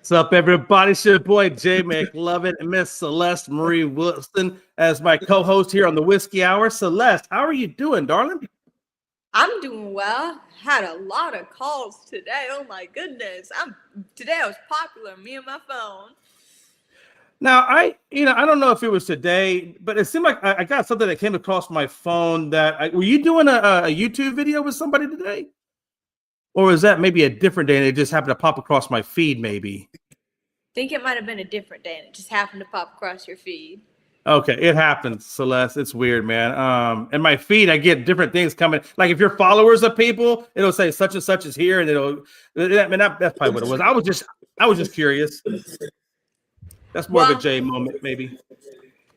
What's up, everybody? It's your boy Jay McLovin and Miss Celeste Marie Wilson as my co-host here on the Whiskey Hour. Celeste, how are you doing, darling? I'm doing well. Had a lot of calls today. Oh my goodness. Today I was popular, me and my phone. Now, I don't know if it was today, but it seemed like I got something that came across my phone were you doing a YouTube video with somebody today? Or is that maybe a different day and it just happened to pop across my feed maybe? I think it might have been a different day and it just happened to pop across your feed. Okay, it happens, Celeste. It's weird, man. In my feed, I get different things coming. Like if you're followers of people, it'll say such and such is here, and that's probably what it was. I was just curious. That's more of a J moment, maybe.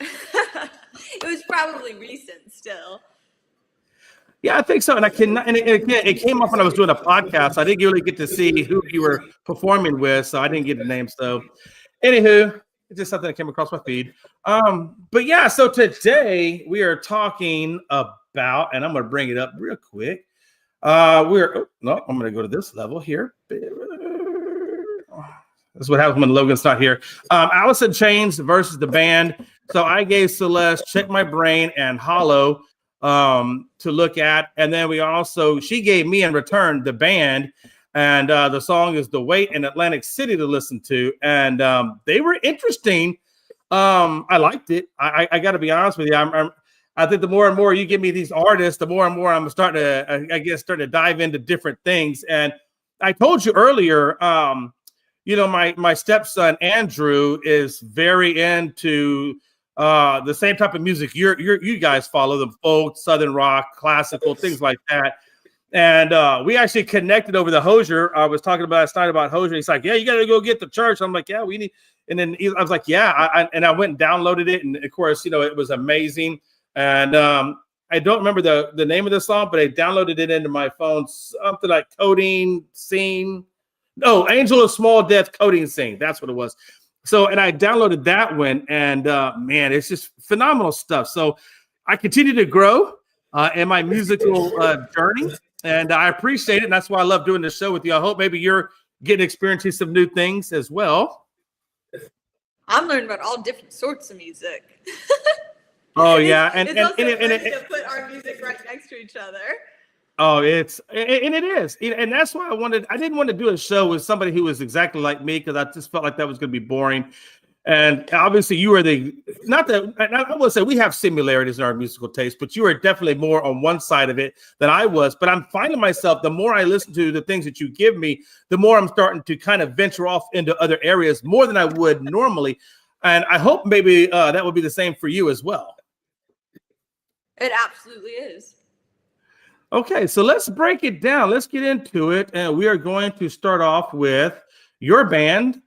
It was probably recent still. Yeah, I think so. And it came up when I was doing a podcast. So I didn't really get to see who you were performing with, so I didn't get the name. So, anywho, it's just something that came across my feed. But yeah, so today we are talking about, and I'm going to bring it up real quick. I'm going to go to this level here. This is what happens when Logan's not here. Alice in Chains versus the band. So I gave Celeste Check My Brain and Hollow to look at, and then she gave me in return the band, and the song is The Wait in Atlantic City to listen to, and they were interesting. I liked it. I got to be honest with you. I think the more and more you give me these artists, the more and more I'm starting to dive into different things. And I told you earlier, my stepson Andrew is very into the same type of music you guys follow, the folk, southern rock, classical, things like that. And we actually connected over the Hozier. I was talking about last night about Hozier. He's like, yeah, you got to go get the church. I'm like, yeah, we need. And then I was like, yeah. I went and downloaded it. And of course, it was amazing. And I don't remember the name of the song, but I downloaded it into my phone. Something like Codeine Scene. No, Angel of Small Death Codeine Scene. That's what it was. So, and I downloaded that one, and man, it's just phenomenal stuff. So I continue to grow in my musical journey, and I appreciate it. And that's why I love doing this show with you. I hope maybe you're experiencing some new things as well. I'm learning about all different sorts of music. Oh yeah, and it's also funny to put our music right next to each other. Oh, it is, and that's why I didn't want to do a show with somebody who was exactly like me, because I just felt like that was going to be boring. And obviously, you are I will say we have similarities in our musical taste, but you are definitely more on one side of it than I was. But I'm finding myself, the more I listen to the things that you give me, the more I'm starting to kind of venture off into other areas more than I would normally. And I hope maybe that will be the same for you as well. It absolutely is. Okay, so let's break it down. Let's get into it. And we are going to start off with your band,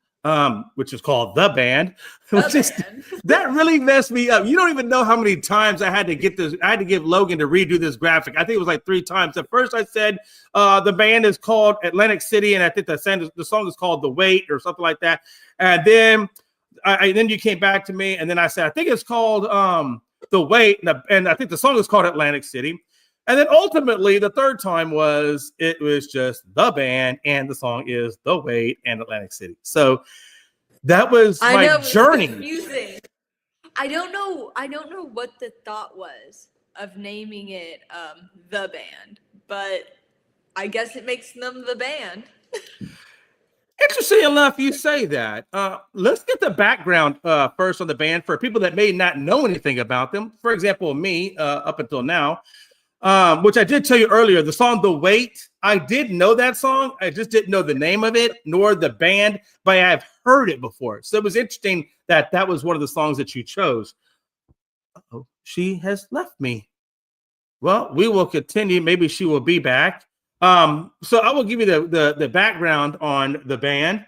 which is called The Band. That really messed me up. You don't even know how many times I had to get this. I had to give Logan to redo this graphic. I think it was like 3 times. At first I said the band is called Atlantic City, and I think the song is called The Wait or something like that. And then then you came back to me, and then I said, I think it's called The Wait, and I think the song is called Atlantic City. And then ultimately, the third time was just The Band, and the song is The Wait and Atlantic City. So that was my journey. Confusing. I don't know what the thought was of naming it The Band, but I guess it makes them the band. Interesting enough, you say that. Let's get the background first on the band for people that may not know anything about them. For example, me, up until now. Which I did tell you earlier, the song The Wait, I did know that song. I just didn't know the name of it, nor the band, but I have heard it before. So it was interesting that was one of the songs that you chose. Uh-oh, she has left me. Well, we will continue. Maybe she will be back. So I will give you the background on the band,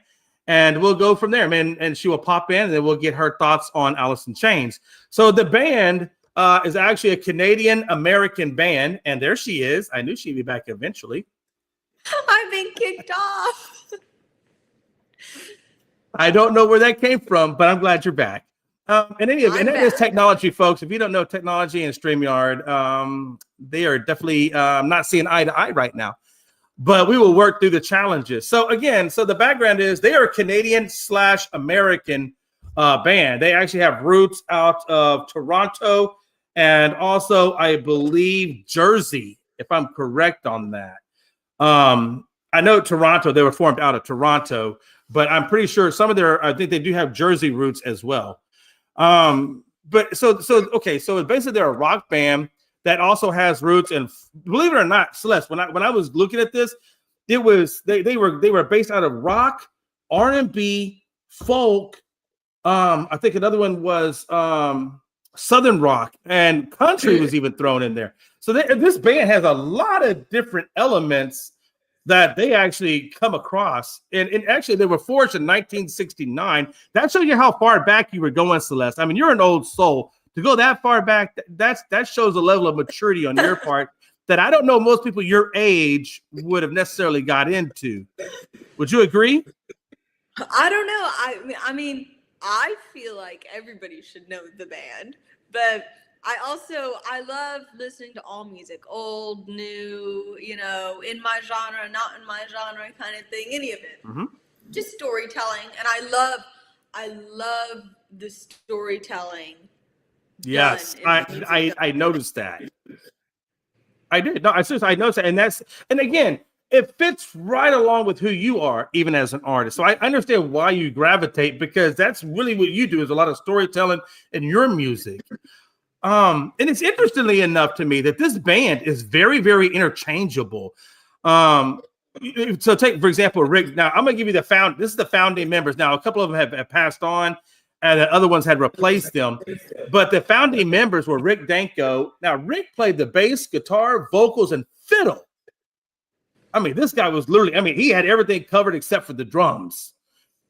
and we'll go from there, man. And she will pop in, and then we'll get her thoughts on Alice in Chains. So the band is actually a Canadian-American band, and there she is. I knew she'd be back eventually. I'm being kicked off. I don't know where that came from, but I'm glad you're back. And that is technology, folks. If you don't know technology and StreamYard, they are definitely not seeing eye to eye right now. but we will work through the challenges. So again, so the background is they are a Canadian/American band. They actually have roots out of Toronto and also, I believe, Jersey, if I'm correct on that. I know Toronto, they were formed out of Toronto, but I'm pretty sure I think they do have Jersey roots as well. But so basically they're a rock band that also has roots, and believe it or not, Celeste, when I was looking at this, they were based out of rock, R&B, folk. I think another one was Southern rock, and country was even thrown in there. So this band has a lot of different elements that they actually come across. And actually, they were forged in 1969. That shows you how far back you were going, Celeste. I mean, you're an old soul. To go that far back, that shows a level of maturity on your part that I don't know most people your age would have necessarily got into. Would you agree? I don't know. I mean, I feel like everybody should know the band, but I love listening to all music, old, new, in my genre, not in my genre kind of thing, any of it. Mm-hmm. Just storytelling. And I love the storytelling. Yes, I noticed that. I did. No, I noticed that. And again, it fits right along with who you are, even as an artist. So I understand why you gravitate, because that's really what you do, is a lot of storytelling in your music. And it's interestingly enough to me that this band is very, very interchangeable. So take, for example, Rick. Now I'm going to give you this is the founding members. Now, a couple of them have passed on, and the other ones had replaced them. But the founding members were Rick Danko. Now, Rick played the bass, guitar, vocals, and fiddle. I mean, this guy was literally, he had everything covered except for the drums,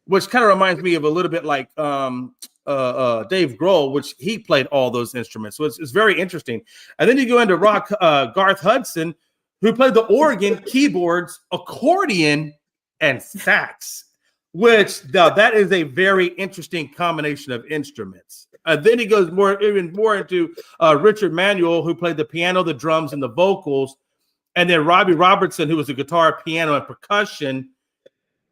which kind of reminds me of a little bit like Dave Grohl, which he played all those instruments. So it's very interesting. And then you go into rock, Garth Hudson, who played the organ, keyboards, accordion, and sax, which that is a very interesting combination of instruments. Then he goes even more into Richard Manuel, who played the piano, the drums, and the vocals. And then Robbie Robertson, who was the guitar, piano, and percussion.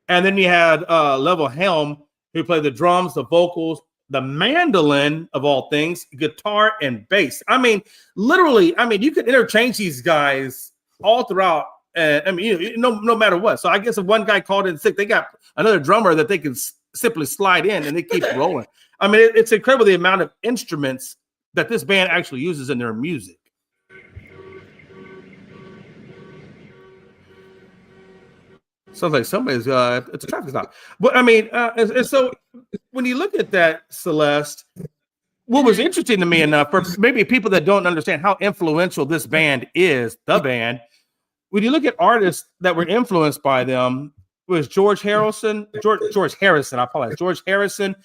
And then you had Level Helm, who played the drums, the vocals, the mandolin, of all things, guitar, and bass. I mean, literally, you could interchange these guys all throughout. No matter what. So I guess if one guy called in sick, they got another drummer that they can simply slide in, and they keep rolling. It's incredible the amount of instruments that this band actually uses in their music. Sounds like somebody's it's a traffic stop. But and so when you look at that, Celeste, what was interesting to me enough, for maybe people that don't understand how influential this band is, the band, when you look at artists that were influenced by them, was George Harrison, I apologize, George Harrison,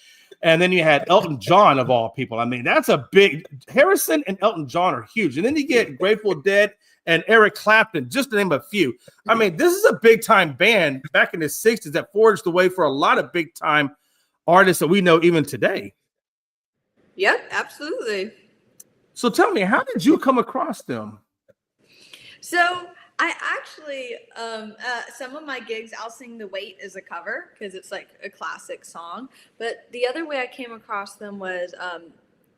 and then you had Elton John, of all people. That's a big, Harrison and Elton John are huge. And then you get Grateful Dead and Eric Clapton, just to name a few. This is a big-time band back in the 60s that forged the way for a lot of big-time artists that we know even today. Yep, absolutely. So tell me, how did you come across them? So I actually, some of my gigs, I'll sing The Wait as a cover because it's like a classic song. But the other way I came across them was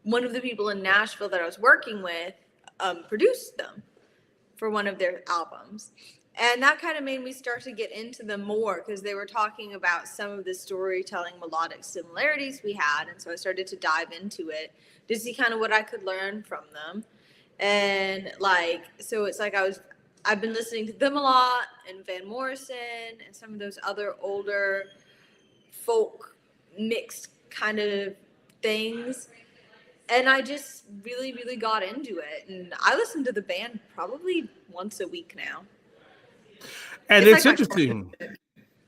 one of the people in Nashville that I was working with produced them for one of their albums. And that kind of made me start to get into them more because they were talking about some of the storytelling melodic similarities we had. And so I started to dive into it to see kind of what I could learn from them. And so it's like I've been listening to them a lot, and Van Morrison and some of those other older folk mixed kind of things. And I just really, really got into it. And I listen to the band probably once a week now. And it's interesting.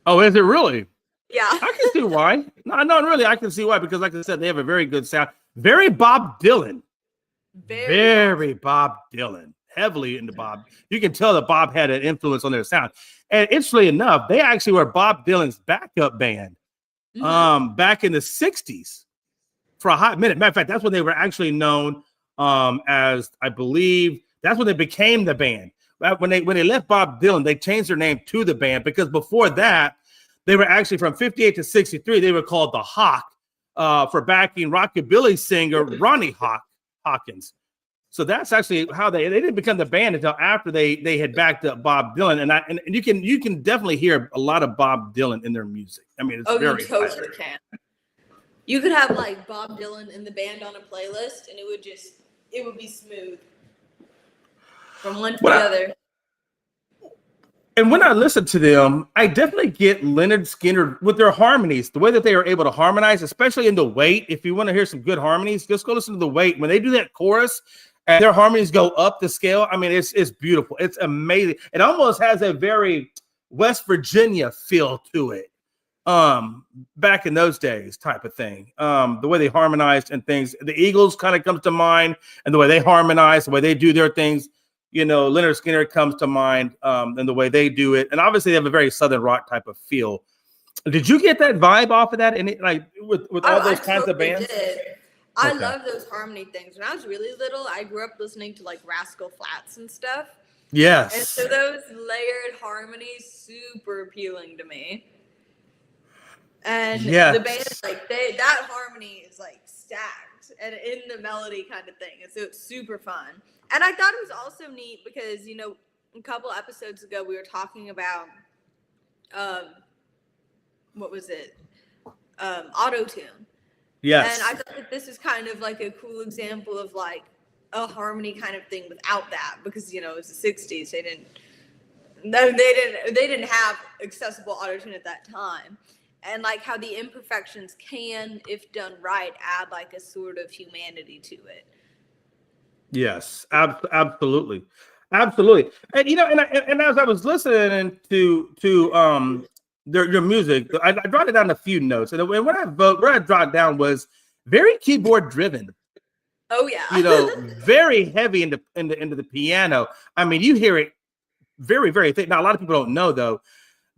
Oh, is it really? Yeah. I can see why. No, really, I can see why. Because like I said, they have a very good sound. Very Bob Dylan. Very Bob Dylan. Heavily into Bob. You can tell that Bob had an influence on their sound. And interestingly enough, they actually were Bob Dylan's backup band back in the 60s. For a hot minute. Matter of fact, that's when they were actually known as, I believe, that's when they became the band. when they left Bob Dylan, they changed their name to the band, because before that, they were actually from 58 to 63. They were called the Hawk for backing rockabilly singer Ronnie Hawkins. So that's actually how they didn't become the band until after they had backed up Bob Dylan. And you can definitely hear a lot of Bob Dylan in their music. I mean, it's very you totally can. You could have like Bob Dylan in the band on a playlist, and it would be smooth from one to the other. And when I listen to them, I definitely get Leonard Skinner with their harmonies, the way that they are able to harmonize, especially in The Wait. If you want to hear some good harmonies, just go listen to The Wait. When they do that chorus and their harmonies go up the scale, I mean, it's beautiful. It's amazing. It almost has a very West Virginia feel to it. Back in those days type of thing. The way they harmonized and things. The Eagles kind of comes to mind, and the way they harmonize, the way they do their things. You know, Leonard Skinner comes to mind, and the way they do it. And obviously they have a very Southern rock type of feel. Did you get that vibe off of that? And like with all those kinds of bands? Did. I love those harmony things. When I was really little, I grew up listening to like Rascal Flatts and stuff. Yes. And so those layered harmonies, super appealing to me. And the band, like that harmony is like stacked and in the melody kind of thing. And so it's super fun. And I thought it was also neat because, you know, a couple episodes ago we were talking about what was it? Auto-tune. Yes. And I thought that this is kind of like a cool example of like a harmony kind of thing without that, because, you know, it was the 60s. They didn't have accessible auto-tune at that time. And like how the imperfections can, if done right, add like a sort of humanity to it. Yes, absolutely. And you know, and as I was listening to your music, I jotted down a few notes, and what I jotted down was very keyboard driven. Oh yeah, you know, very heavy into the piano. I mean, you hear it very, very thick. Now, a lot of people don't know though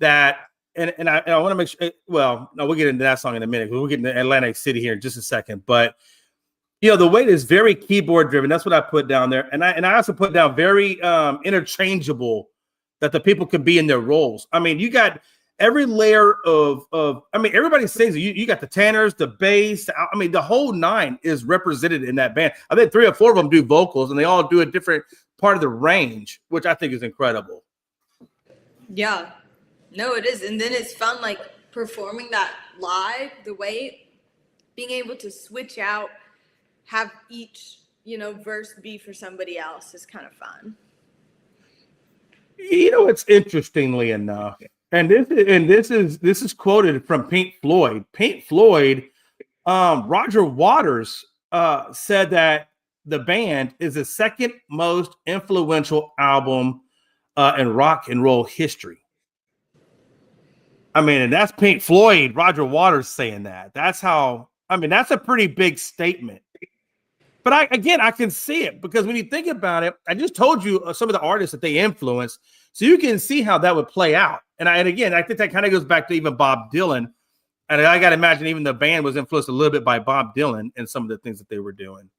that, and I want to make sure. Well, no, we'll get into that song in a minute. We'll get into Atlantic City here in just a second, but. You know, the weight is very keyboard driven. That's what I put down there. And I also put down very interchangeable, that the people could be in their roles. I mean, you got every layer of I mean, everybody sings. You got the tenors, the bass. I mean, the whole nine is represented in that band. I think 3 or 4 of them do vocals, and they all do a different part of the range, which I think is incredible. Yeah. No, it is. And then it's fun, like performing that live, the way being able to switch out, have each, you know, verse be for somebody else is kind of fun. You know, it's interestingly enough, and this is quoted from Pink Floyd. Pink Floyd, Roger Waters said that the band is the second most influential album in rock and roll history. I mean, and that's Pink Floyd, Roger Waters saying that. That's how. I mean, that's a pretty big statement. But I can see it, because when you think about it, I just told you some of the artists that they influenced, so you can see how that would play out. And again, I think that kind of goes back to even Bob Dylan, and I got to imagine even the band was influenced a little bit by Bob Dylan and some of the things that they were doing.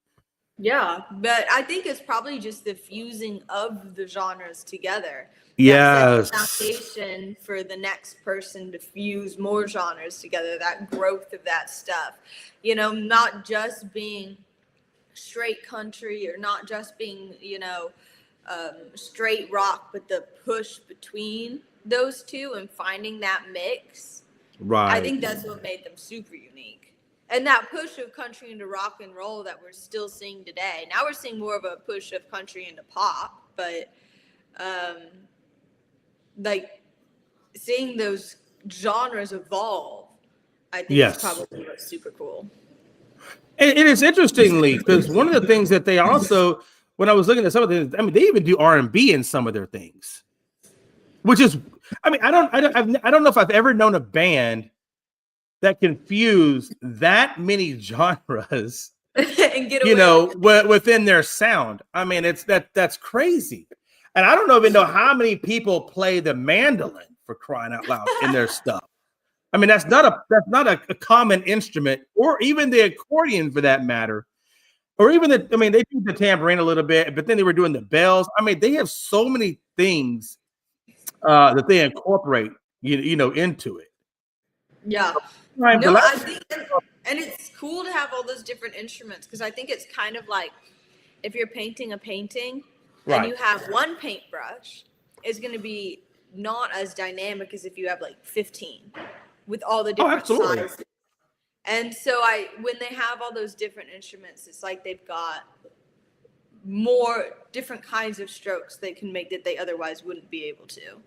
Yeah, but I think it's probably just the fusing of the genres together. Yes. That's the foundation for the next person to fuse more genres together, that growth of that stuff. You know, not just being straight country or not just being, you know, straight rock, but the push between those two and finding that mix. Right. I think that's what made them super unique. And that push of country into rock and roll that we're still seeing today. Now we're seeing more of a push of country into pop, but like seeing those genres evolve, I think is probably what's super cool. And it is interestingly, because one of the things that they also, when I was looking at some of the, I mean, they even do R&B in some of their things, which is, I mean, I don't know if I've ever known a band that can fuse that many genres, and get you know, within their sound. I mean, that's crazy. And I don't even know how many people play the mandolin, for crying out loud, in their stuff. I mean, that's not a common instrument, or even the accordion for that matter, or even they do the tambourine a little bit, but then they were doing the bells. I mean, they have so many things that they incorporate, into it. Yeah. Right, No, I think, and it's cool to have all those different instruments because I think it's kind of like if you're painting a painting and you have one paintbrush, it's going to be not as dynamic as if you have like 15 with all the different sizes. And so when they have all those different instruments, it's like they've got more different kinds of strokes they can make that they otherwise wouldn't be able to.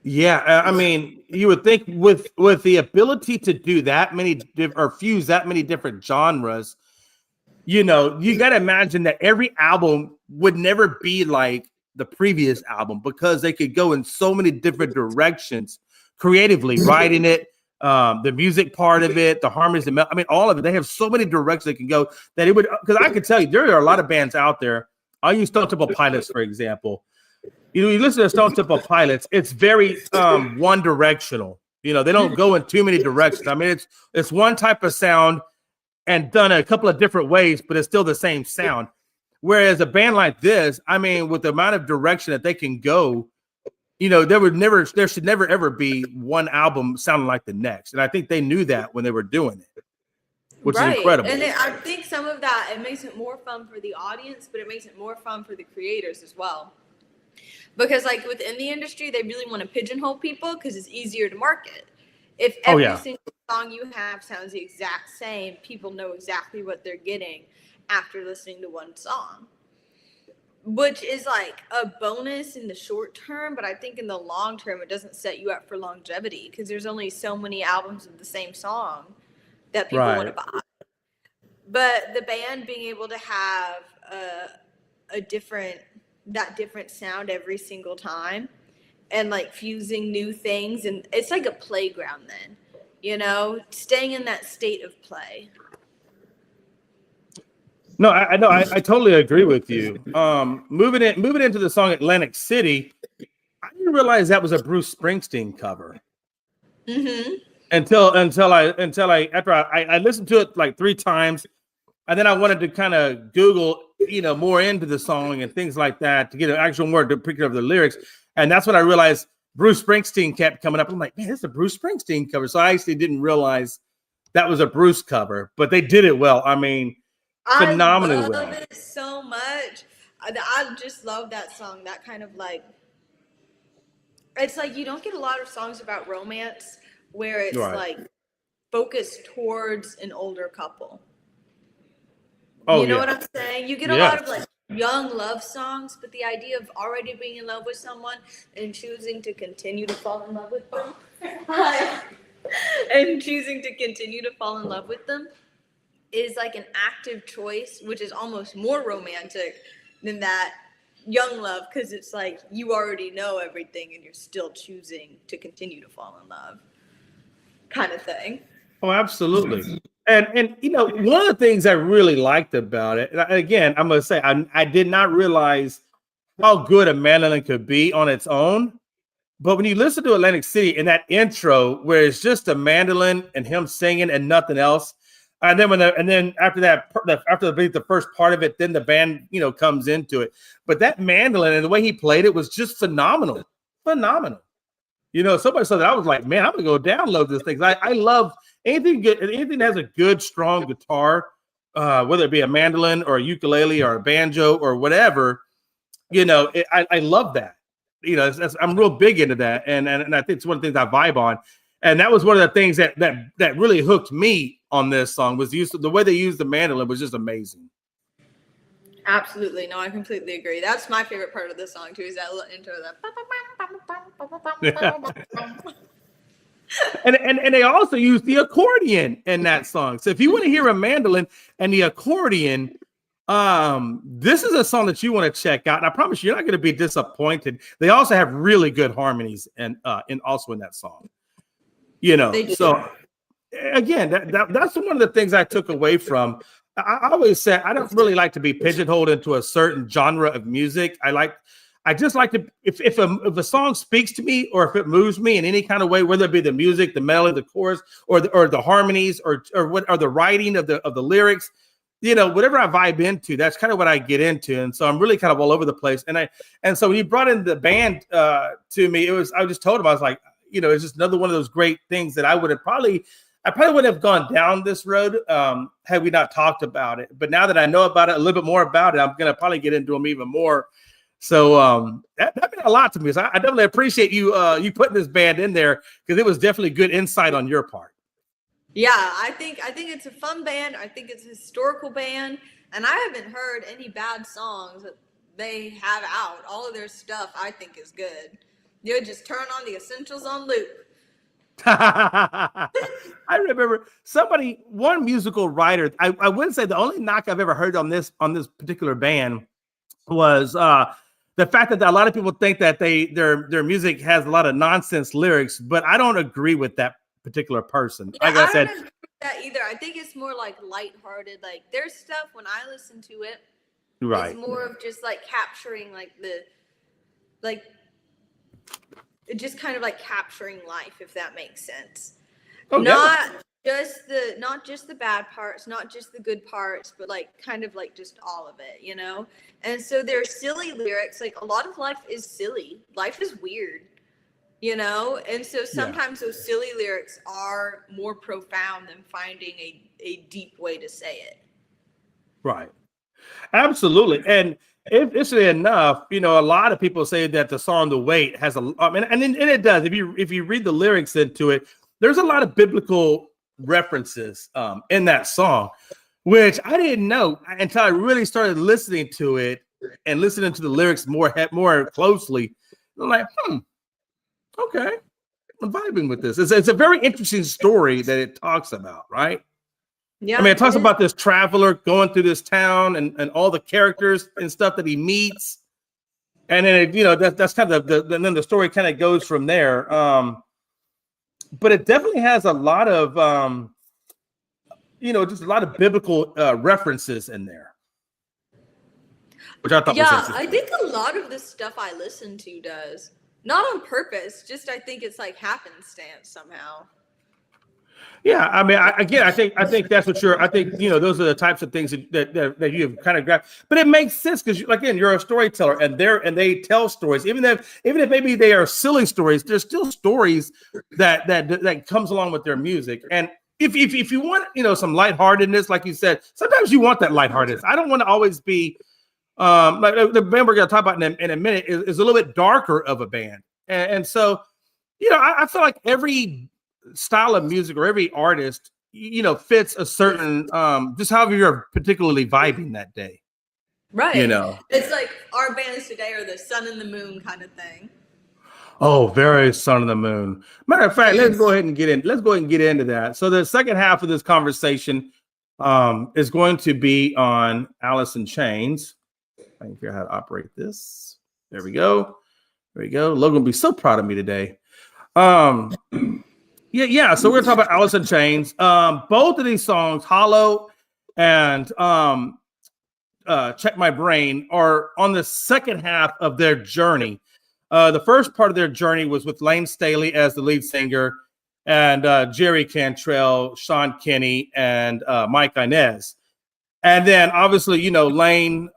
Yeah, I mean, you would think with the ability to do that many or fuse that many different genres, you got to imagine that every album would never be like the previous album because they could go in so many different directions creatively, writing it, the music part of it, the harmonies, all of it. They have so many directions they can go that it would, because I could tell you, there are a lot of bands out there. I'll use Stone Temple Pilots, for example. You listen to Stone Temple Pilots, it's very one directional. They don't go in too many directions. I mean, it's one type of sound and done a couple of different ways, but it's still the same sound. Whereas a band like this, I mean, with the amount of direction that they can go, there should never ever be one album sounding like the next. And I think they knew that when they were doing it, which is incredible. And I think some of that, it makes it more fun for the audience, but it makes it more fun for the creators as well. Because like within the industry, they really want to pigeonhole people because it's easier to market. If every single song you have sounds the exact same, people know exactly what they're getting after listening to one song. Which is like a bonus in the short term, but I think in the long term, it doesn't set you up for longevity because there's only so many albums of the same song that people want to buy. But the band being able to have that different sound every single time and like fusing new things, and it's like a playground then, staying in that state of play. No, I know. I totally agree with you. Moving into the song Atlantic City, I didn't realize that was a Bruce Springsteen cover. Mm-hmm. Until I listened to it like 3 times, and then I wanted to kind of Google, more into the song and things like that to get an actual more depiction of the lyrics. And that's when I realized Bruce Springsteen kept coming up. I'm like, man, this is a Bruce Springsteen cover. So I actually didn't realize that was a Bruce cover, but they did it well. I mean, phenomenally well. I love it so much. I just love that song. That kind of like, it's like you don't get a lot of songs about romance where it's like focused towards an older couple. You know what I'm saying? You get a lot of like young love songs, but the idea of already being in love with someone and choosing to continue to fall in love with them is like an active choice, which is almost more romantic than that young love, because it's like you already know everything and you're still choosing to continue to fall in love kind of thing. Oh, absolutely. And one of the things I really liked about it, again, I'm going to say, I did not realize how good a mandolin could be on its own. But when you listen to Atlantic City in that intro, where it's just a mandolin and him singing and nothing else, and then after the first part of it, then the band comes into it. But that mandolin and the way he played it was just phenomenal. Somebody said that, I was like, man, I'm gonna go download this thing. I love anything good, anything that has a good, strong guitar, whether it be a mandolin or a ukulele or a banjo or whatever. I love that. I'm real big into that, and I think it's one of the things I vibe on. And that was one of the things that really hooked me on this song was the way they used the mandolin was just amazing. Absolutely. No, I completely agree. That's my favorite part of the song too, is that little intro that. And they also use the accordion in that song. So if you want to hear a mandolin and the accordion, this is a song that you want to check out. And I promise you're not going to be disappointed. They also have really good harmonies and also in that song. So again, that's one of the things I took away from. I always say I don't really like to be pigeonholed into a certain genre of music. I just like to, if a song speaks to me or if it moves me in any kind of way, whether it be the music, the melody, the chorus, or the harmonies, or what, or the writing of the lyrics, whatever I vibe into, that's kind of what I get into. And so I'm really kind of all over the place. And so when he brought in the band to me, I just told him, I was like, it's just another one of those great things that I probably wouldn't have gone down this road had we not talked about it. But now that I know about it, a little bit more about it, I'm going to probably get into them even more. So that meant a lot to me. So I definitely appreciate you putting this band in there, because it was definitely good insight on your part. Yeah, I think it's a fun band. I think it's a historical band, and I haven't heard any bad songs that they have out. All of their stuff I think is good. You would just turn on the Essentials on loop. I remember one musical writer. I wouldn't say the only knock I've ever heard on this particular band was the fact that a lot of people think that their music has a lot of nonsense lyrics, but I don't agree with that particular person. Yeah, like I said, don't agree with that either. I think it's more like lighthearted. Like their stuff, when I listen to it, right, it's more of just like capturing just kind of like capturing life, if that makes sense. Oh, not just the bad parts, not just the good parts, but like kind of like just all of it, And so there's silly lyrics. Like a lot of life is silly. Life is weird, And so sometimes those silly lyrics are more profound than finding a deep way to say it. Right. Absolutely. And interestingly enough, a lot of people say that the song "The Wait" has and it does. If you read the lyrics into it, there's a lot of biblical references in that song, which I didn't know until I really started listening to it and listening to the lyrics more closely. I'm like, okay, I'm vibing with this. It's a very interesting story that it talks about, right? Yeah, I mean, it talks about this traveler going through this town and all the characters and stuff that he meets, and then that's kind of then the story kind of goes from there. But it definitely has a lot of just a lot of biblical references in there, which I thought was interesting. I think a lot of the stuff I listen to does, not on purpose, just I think it's like happenstance somehow. Yeah, I mean, I think that's what I think those are the types of things that you have kind of grabbed. But it makes sense because again, you're a storyteller, and they tell stories, even if maybe they are silly stories. There's still stories that comes along with their music. And if you want some lightheartedness, like you said, sometimes you want that lightheartedness. I don't want to always be like the band we're going to talk about in a minute is a little bit darker of a band, and so I feel like every style of music or every artist fits a certain just however you're particularly vibing that day, right? It's like our bands today are the sun and the moon kind of thing. Oh, very sun and the moon. Matter of fact, let's go ahead and get into that. So the second half of this conversation is going to be on Alice in Chains. I can figure out how to operate this. There we go. Logan will be so proud of me today. Yeah. So we're gonna talk about Alice in Chains. Both of these songs, "Hollow" and "Check My Brain," are on the second half of their journey. The first part of their journey was with Lane Staley as the lead singer, and Jerry Cantrell, Sean Kinney, and Mike Inez. And then obviously, Lane,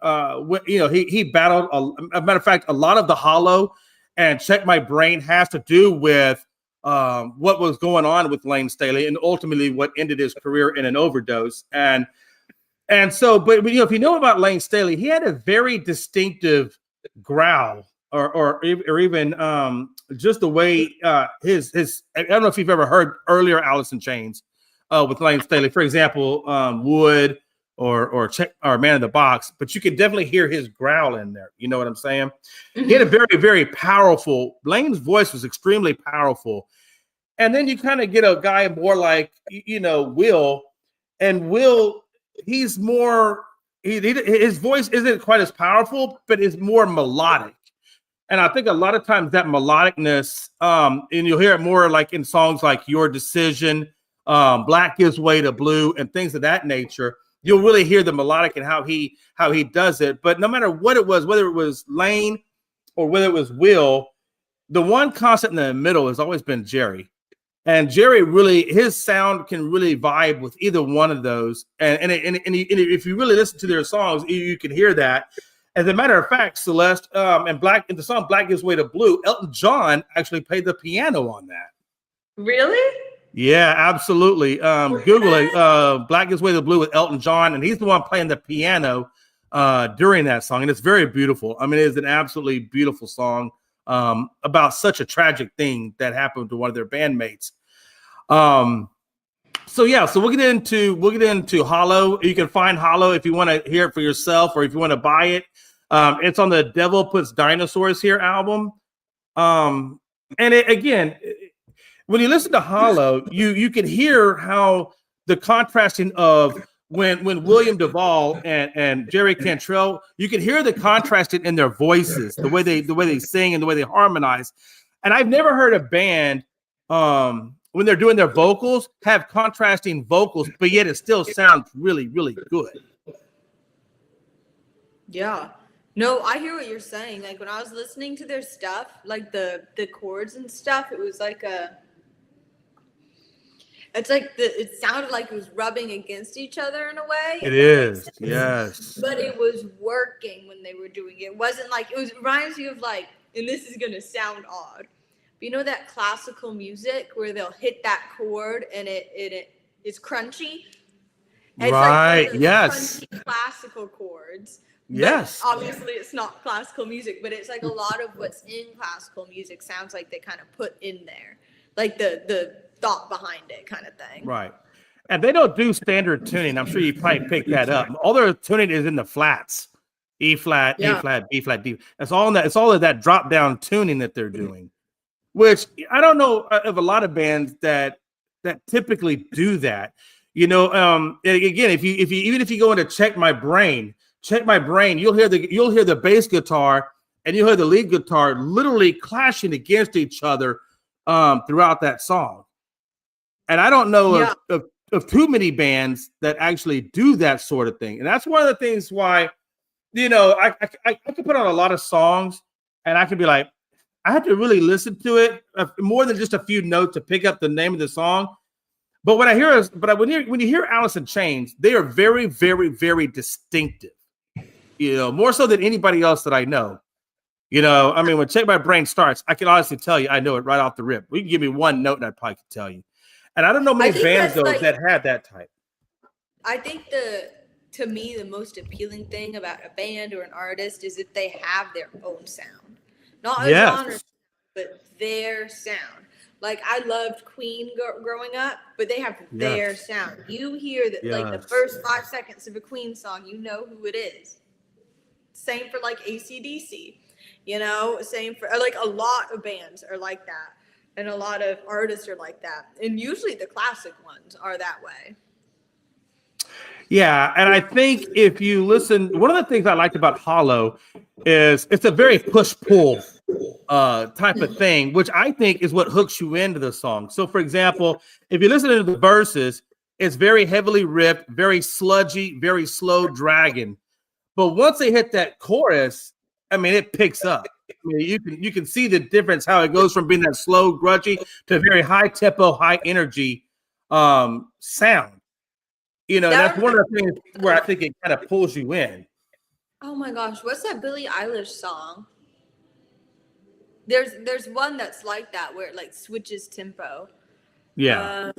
he battled. A matter of fact, a lot of the "Hollow" and "Check My Brain" has to do with what was going on with Lane Staley, and ultimately what ended his career in an overdose. And so, but if you know about Lane Staley, he had a very distinctive growl, or even just the way his. I don't know if you've ever heard earlier Alice in Chains with Lane Staley, for example, Wood or Man in the Box, but you can definitely hear his growl in there. You know what I'm saying? Mm-hmm. He had a very, very powerful. Lane's voice was extremely powerful. And then you kind of get a guy more like, Will. And Will, he's more, his voice isn't quite as powerful, but it's more melodic. And I think a lot of times that melodicness, and you'll hear it more like in songs like Your Decision, Black Gives Way to Blue, and things of that nature. You'll really hear the melodic and how he does it. But no matter what it was, whether it was Lane or whether it was Will, the one constant in the middle has always been Jerry. And Jerry really, his sound can really vibe with either one of those. And if you really listen to their songs, you can hear that. As a matter of fact, Celeste, and in the song Black Gives Way to Blue, Elton John actually played the piano on that. Really? Yeah, absolutely. Google it, Black Gives Way to Blue with Elton John, and he's the one playing the piano during that song. And it's very beautiful. I mean, it is an absolutely beautiful song about such a tragic thing that happened to one of their bandmates. So we'll get into Hollow. You can find Hollow if you want to hear it for yourself or if you want to buy it. It's on the Devil Puts Dinosaurs Here album. And again, when you listen to Hollow, you can hear how the contrasting of when William Duvall and Jerry Cantrell, you can hear the contrasting in their voices, the way they sing and the way they harmonize. And I've never heard a band when they're doing their vocals have contrasting vocals, but yet it still sounds really, really good. Yeah. No, I hear what you're saying. Like when I was listening to their stuff, like the chords and stuff, it was like it sounded like it was rubbing against each other in a way. It is, yes. But it was working when they were doing it. It wasn't like, it reminds me of like, and this is going to sound odd, but you know that classical music where they'll hit that chord and it's crunchy? It's right, like yes. Crunchy classical chords. Yes. But obviously, it's not classical music, but it's like a lot of what's in classical music sounds like they kind of put in there. Like the thought behind it kind of thing. Right. And they don't do standard tuning. I'm sure you probably picked that up. All their tuning is in the flats. E flat, yeah. A flat, B flat, D. It's all of that drop down tuning that they're doing. Which I don't know of a lot of bands that typically do that. You know, again, if you go into Check My Brain, you'll hear the bass guitar and you'll hear the lead guitar literally clashing against each other throughout that song. And I don't know of too many bands that actually do that sort of thing. And that's one of the things why, you know, I can put on a lot of songs and I can be like, I have to really listen to it more than just a few notes to pick up the name of the song. But when you hear Alice in Chains, they are very, very, very distinctive. You know, more so than anybody else that I know. You know, I mean, when Check My Brain starts, I can honestly tell you, I know it right off the rip. You can give me one note and I probably could tell you. And I don't know many bands though that had that type. I think to me, the most appealing thing about a band or an artist is if they have their own sound. Not a genre, but their sound. Like I loved Queen growing up, but they have their sound. You hear that like the first 5 seconds of a Queen song, you know who it is. Same for like AC/DC, you know, same for like a lot of bands are like that. And a lot of artists are like that. And usually the classic ones are that way. Yeah, and I think if you listen, one of the things I liked about Hollow is it's a very push-pull type of thing, which I think is what hooks you into the song. So, for example, if you listen to the verses, it's very heavily ripped, very sludgy, very slow dragging. But once they hit that chorus, I mean, it picks up. I mean, you can see the difference, how it goes from being that slow, grungy to a very high tempo, high energy sound. You know, that's one of the things where I think it kind of pulls you in. Oh my gosh, what's that Billie Eilish song? There's one that's like that where it like switches tempo. Yeah.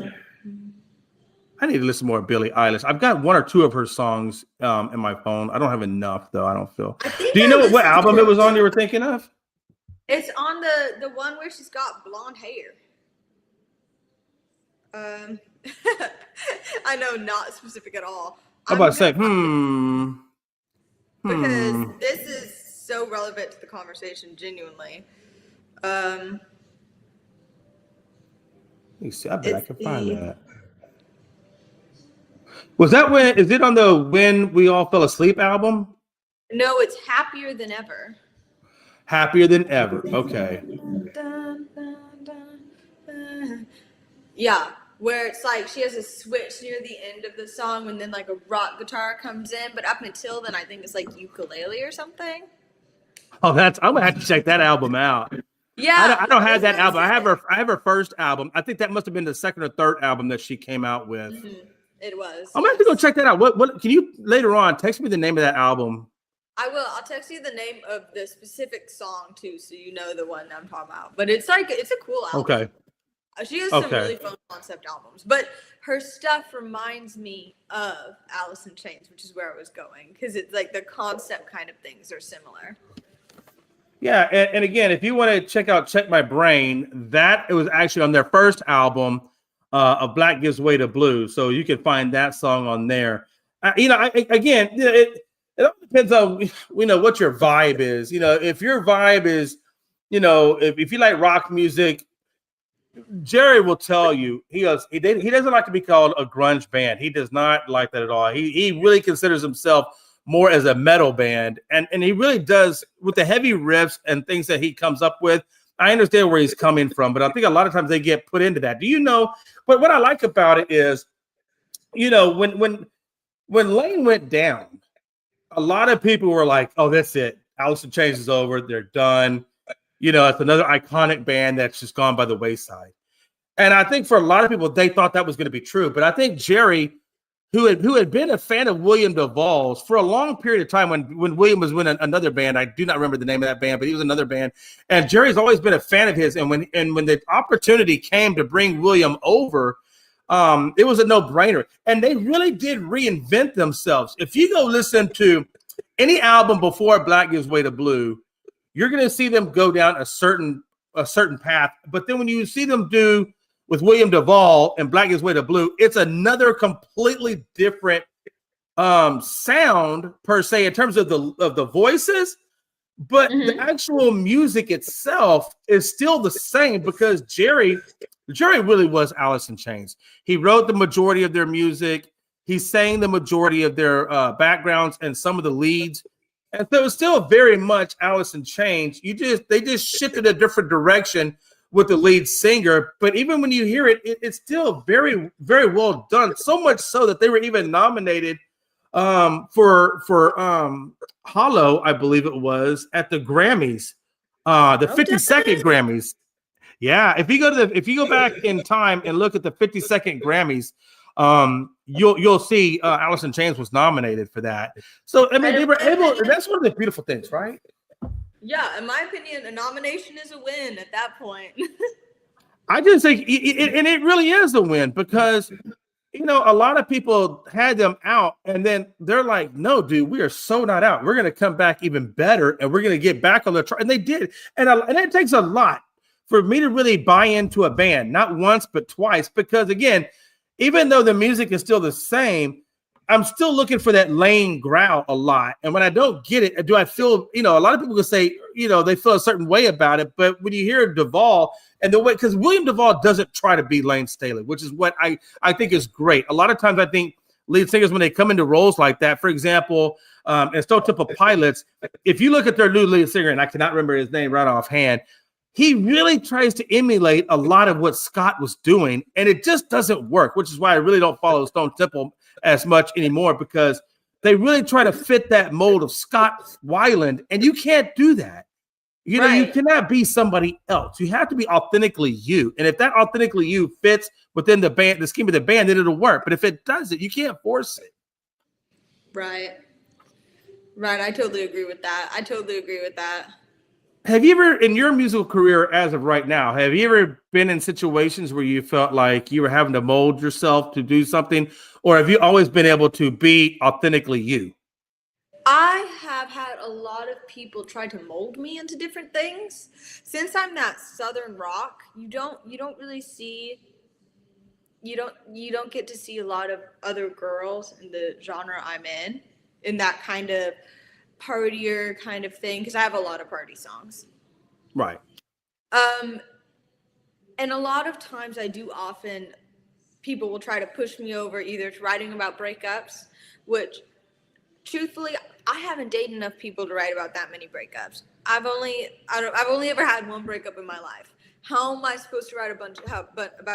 I need to listen more to Billie Eilish. I've got one or two of her songs in my phone. I don't have enough though. I don't feel. Do you know what album it was on you were thinking of? It's on the one where she's got blonde hair. I know, not specific at all. I'm about to say, Because this is so relevant to the conversation, genuinely. Let me see. I bet I can find that. Was that is it on the When We All Fell Asleep album? No, it's Happier Than Ever. Happier Than Ever. Okay. Yeah, where it's like she has a switch near the end of the song and then like a rock guitar comes in, but up until then I think it's like ukulele or something. Oh, I'm gonna have to check that album out. Yeah, I don't I have was that about to album. say. I have her first album. I think that must have been the second or third album that she came out with. It was, I'm gonna have to go yes. check that out. What can you later on text me the name of that album? I will. I'll text you the name of the specific song too, so you know the one I'm talking about. But it's like it's a cool album. Okay. She has some Okay. really fun concept albums, but her stuff reminds me of Alice in Chains, which is where I was going because it's like the concept kind of things are similar. Yeah, and again, if you want to check out "Check My Brain," that it was actually on their first album, of "Black Gives Way to Blue," so you can find that song on there. Again, it all depends on what your vibe is. If your vibe is, if you like rock music, Jerry will tell you he doesn't like to be called a grunge band. He does not like that at all. He really considers himself more as a metal band, and he really does with the heavy riffs and things that he comes up with. I understand where he's coming from, but I think a lot of times they get put into that. Do you know? But what I like about it is, when Lane went down, a lot of people were like, "Oh, that's it. Alice in Chains is over. They're done." It's another iconic band that's just gone by the wayside. And I think for a lot of people, they thought that was going to be true. But I think Jerry, who had been a fan of William Duvall's for a long period of time when William was with another band, I do not remember the name of that band, but he was another band. And Jerry's always been a fan of his. And when the opportunity came to bring William over, it was a no-brainer. And they really did reinvent themselves. If you go listen to any album before Black Gives Way to Blue, you're going to see them go down a certain path. But then when you see them do with William Duvall and Black Gives Way to Blue, it's another completely different sound per se in terms of the voices, but the actual music itself is still the same because Jerry really was Alice in Chains. He wrote the majority of their music. He sang the majority of their backgrounds and some of the leads. And so it's still very much Alice in Chains. They just shifted a different direction with the lead singer. But even when you hear it, it's still very, very well done. So much so that they were even nominated for Hollow, I believe it was, at the Grammys, the 52nd Grammys. Yeah, if you go back in time and look at the 52nd Grammys, you'll see Alice in Chains was nominated for that. So I mean, they were able. That's one of the beautiful things, right? Yeah, in my opinion, a nomination is a win at that point. I just think it really is a win because a lot of people had them out, and then they're like, "No, dude, we are so not out. We're going to come back even better, and we're going to get back on the track." And they did, and it takes a lot for me to really buy into a band, not once but twice, because again, even though the music is still the same, I'm still looking for that Lane growl a lot. And when I don't get it, do I feel, a lot of people can say, they feel a certain way about it. But when you hear Duvall and the way, because William Duvall doesn't try to be Lane Staley, which is what I think is great. A lot of times I think lead singers, when they come into roles like that, for example, in Stone Temple Pilots, if you look at their new lead singer, and I cannot remember his name right offhand, he really tries to emulate a lot of what Scott was doing, and it just doesn't work, which is why I really don't follow Stone Temple as much anymore, because they really try to fit that mold of Scott Weiland, and you can't do that. You cannot be somebody else. You have to be authentically you, and if that authentically you fits within the band, the scheme of the band, then it'll work. But if it doesn't, you can't force it. Right. I totally agree with that. Have you ever, in your musical career as of right now, have you ever been in situations where you felt like you were having to mold yourself to do something, or have you always been able to be authentically you? I have had a lot of people try to mold me into different things. Since I'm that Southern rock, you don't really see, you don't get to see a lot of other girls in the genre I'm in that kind of partier kind of thing, because I have a lot of party songs. Right. And a lot of times people will try to push me over either to writing about breakups, which truthfully, I haven't dated enough people to write about that many breakups. I've only ever had one breakup in my life. How am I supposed to write about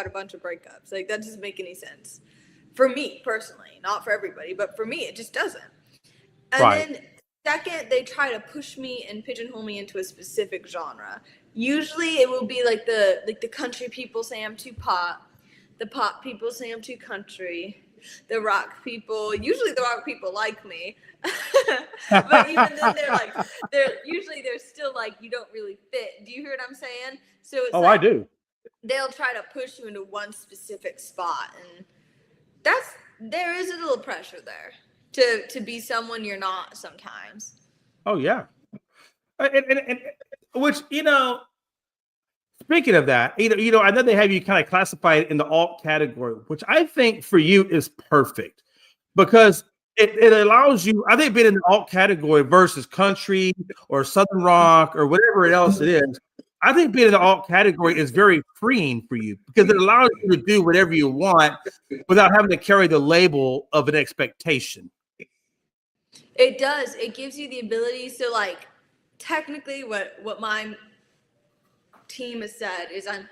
a bunch of breakups? Like, that doesn't make any sense. For me personally, not for everybody, but for me, it just doesn't. And then second, they try to push me and pigeonhole me into a specific genre. Usually it will be like the country people say I'm too pop. The pop people say I'm too country. The rock people, usually the rock people like me. But even then they're still like, you don't really fit. Do you hear what I'm saying? So it's Oh, I like do. they'll try to push you into one specific spot, and there is a little pressure there to be someone you're not sometimes. Oh, yeah. And which, speaking of that, I know they have you kind of classified in the alt category, which I think for you is perfect because it allows you, I think being in the alt category versus country or Southern rock or whatever else it is, I think being in the alt category is very freeing for you because it allows you to do whatever you want without having to carry the label of an expectation. It does. It gives you the ability. So, like, technically, what my team has said is I'm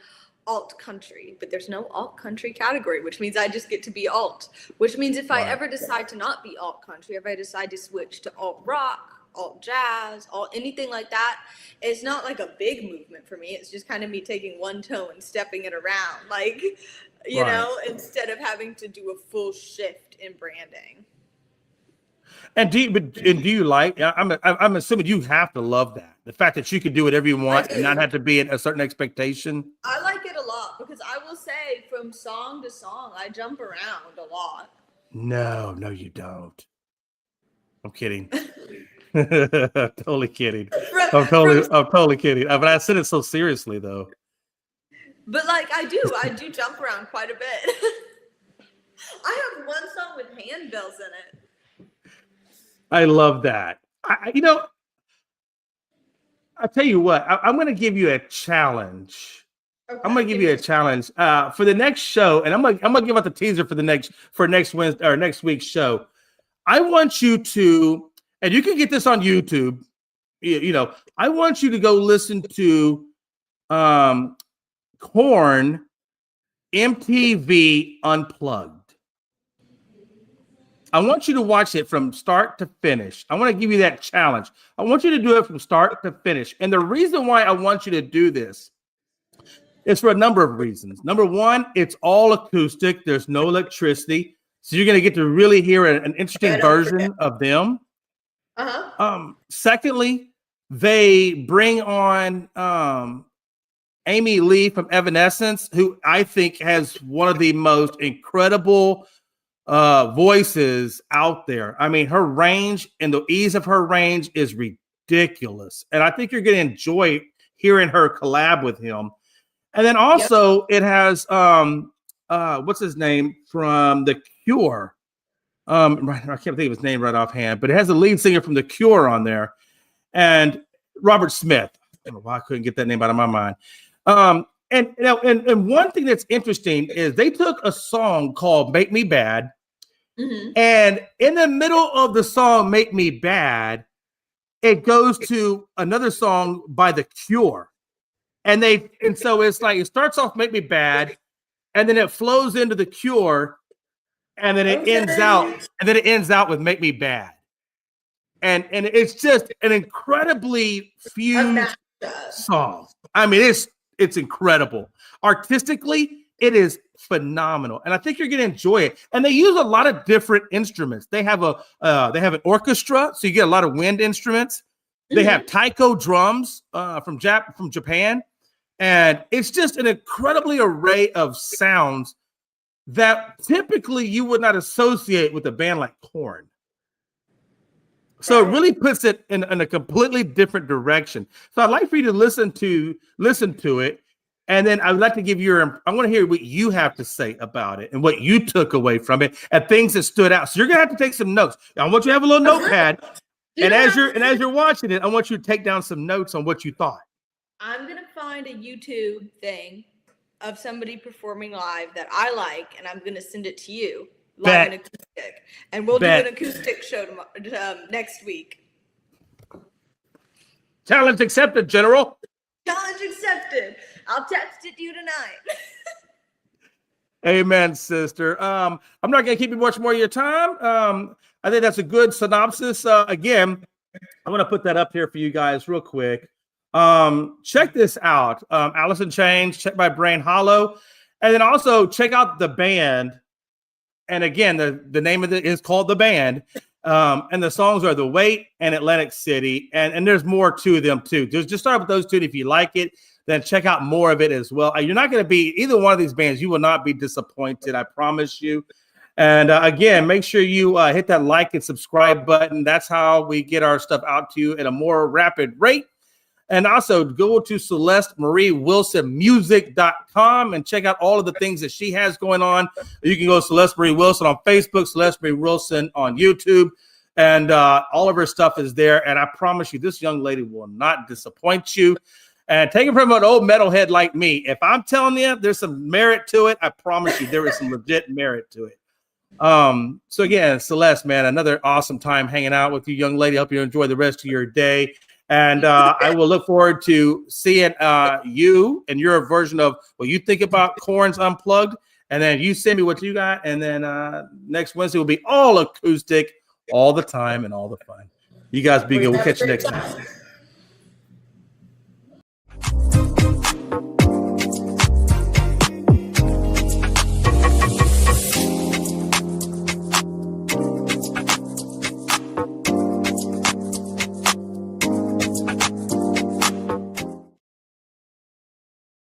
alt country, but there's no alt country category, which means I just get to be alt. Which means if I ever decide to not be alt country, if I decide to switch to alt rock, alt jazz, alt anything like that, it's not like a big movement for me. It's just kind of me taking one toe and stepping it around, like, instead of having to do a full shift in branding. And do you like? I'm assuming you have to love that, the fact that you can do whatever you want and not have to be in a certain expectation. I like it a lot because I will say from song to song, I jump around a lot. No, you don't. I'm kidding. Totally kidding. I'm totally kidding. But I said it so seriously though. But like I do jump around quite a bit. I have one song with handbells in it. I love that. I'll tell you what, I'm going to give you a challenge. Okay, I'm going to give you a challenge for the next show, and I'm going to give out the teaser for next Wednesday or next week's show. I want you to, and you can get this on YouTube. I want you to go listen to Korn MTV Unplugged. I want you to watch it from start to finish. I want to give you that challenge. I want you to do it from start to finish. And the reason why I want you to do this is for a number of reasons. Number one, it's all acoustic. There's no electricity. So you're going to get to really hear an interesting version of them. Secondly, they bring on Amy Lee from Evanescence, who I think has one of the most incredible voices out there. I mean, her range and the ease of her range is ridiculous. And I think you're going to enjoy hearing her collab with him. And then also it has what's his name from The Cure. I can't think of his name right offhand, but it has the lead singer from The Cure on there. And Robert Smith. I don't know why I couldn't get that name out of my mind. And one thing that's interesting is they took a song called Make Me Bad, and in the middle of the song Make Me Bad, it goes to another song by The Cure. And so it's like it starts off Make Me Bad, and then it flows into The Cure, and then it ends out with Make Me Bad. And it's just an incredibly fused song. I mean, it's incredible. Artistically, it is phenomenal, and I think you're going to enjoy it. And they use a lot of different instruments. They have an orchestra, so you get a lot of wind instruments. They have taiko drums from Japan, and it's just an incredibly array of sounds that typically you would not associate with a band like Korn. So it really puts it in a completely different direction. So I'd like for you to listen to it. And then I would like to I want to hear what you have to say about it and what you took away from it and things that stood out. So you're going to have to take some notes. I want you to have a little notepad. And as you're watching it, I want you to take down some notes on what you thought. I'm going to find a YouTube thing of somebody performing live that I like, and I'm going to send it to you. Live and acoustic, and we'll do an acoustic show next week. Challenge accepted, General. Challenge accepted. I'll text it to you tonight. Amen, sister. I'm not going to keep you much more of your time. I think that's a good synopsis. Again, I'm going to put that up here for you guys real quick. Check this out. Alice in Chains, Check My Brain Hollow. And then also check out the band. And again, the name of it is called The Band. And the songs are The Wait and Atlantic City. And there's more to them too. Just start with those two. And if you like it, then check out more of it as well. You're not going to be either one of these bands. You will not be disappointed. I promise you. And again, make sure you hit that like and subscribe button. That's how we get our stuff out to you at a more rapid rate. And also go to CelesteMarieWilsonMusic.com and check out all of the things that she has going on. You can go to Celeste Marie Wilson on Facebook, Celeste Marie Wilson on YouTube, and all of her stuff is there. And I promise you, this young lady will not disappoint you. And take it from an old metalhead like me. If I'm telling you there's some merit to it, I promise you there is some legit merit to it. So again, Celeste, man, another awesome time hanging out with you, young lady. Hope you enjoy the rest of your day. And I will look forward to seeing you and your version of what you think about Korn's Unplugged. And then you send me what you got. And then next Wednesday will be all acoustic, all the time, and all the fun. You guys be good. We'll catch you next time.